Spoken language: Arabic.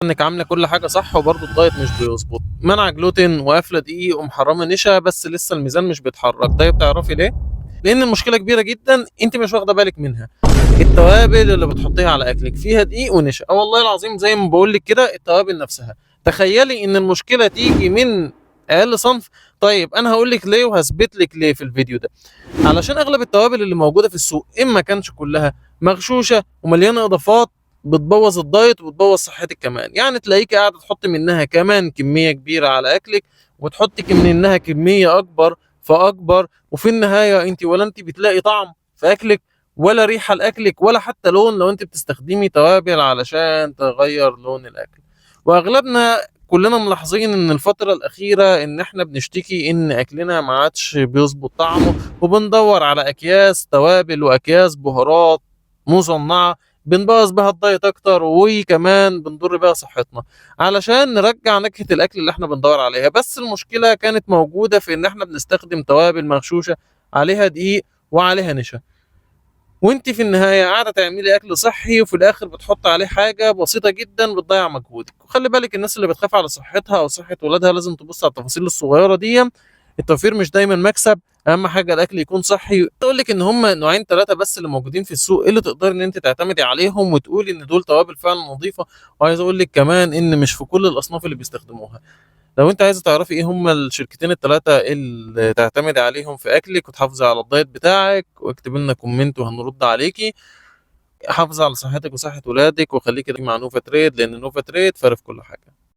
انك عامله كل حاجه صح وبرضه الدايت مش بيظبط، منع جلوتين وقافله دقيق ومحرمه نشا، بس لسه الميزان مش بيتحرك. ده بتعرفي ليه؟ لان المشكله كبيره جدا انت مش واخده بالك منها. التوابل اللي بتحطيها على اكلك فيها دقيق ونشا. اه والله العظيم زي ما بقول لك كده، التوابل نفسها. تخيلي ان المشكله تيجي من اقل صنف. طيب انا هقول لك ليه وهثبت لك ليه في الفيديو ده. علشان اغلب التوابل اللي موجوده في السوق اما كانش كلها مغشوشه ومليانه اضافات بتبوظ الدايت وبتبوظ صحتك كمان. يعني تلاقيك قاعده تحط منها كمان كميه كبيره على اكلك، وتحطي منها كميه اكبر فاكبر، وفي النهايه انت ولا انت بتلاقي طعم في اكلك، ولا ريحه لاكلك، ولا حتى لون لو انت بتستخدمي توابل علشان تغير لون الاكل. واغلبنا كلنا ملاحظين ان الفتره الاخيره ان احنا بنشتكي ان اكلنا ما عادش بيظبط طعمه، وبندور على اكياس توابل واكياس بهارات مصنعه بنبوظ بيها الدايت اكتر، وكمان بنضر بيها صحتنا علشان نرجع نكهة الاكل اللي احنا بندور عليها. بس المشكلة كانت موجودة في ان احنا بنستخدم توابل مغشوشة عليها دقيق وعليها نشا، وانت في النهاية قاعدة تعملي اكل صحي وفي الاخر بتحط عليه حاجة بسيطة جدا بتضيع مجهودك. وخلي بالك الناس اللي بتخاف على صحتها او صحة ولادها لازم تبص على التفاصيل الصغيرة دي. التوفير مش دايما مكسب، اهم حاجه الاكل يكون صحي. اقول لك ان هم نوعين ثلاثه بس اللي موجودين في السوق اللي تقدر ان انت تعتمدي عليهم وتقولي ان دول توابل فعلا نظيفه. وعايز اقول لك كمان ان مش في كل الاصناف اللي بيستخدموها. لو انت عايزه تعرفي ايه هم الشركتين الثلاثه اللي تعتمدي عليهم في اكلك وتحافظي على الدايت بتاعك، واكتب لنا كومنت وهنرد عليكي. حافظي على صحتك وصحه ولادك، وخليكي مع نوفا تريد، لان نوفا تريد فارق في كل حاجه.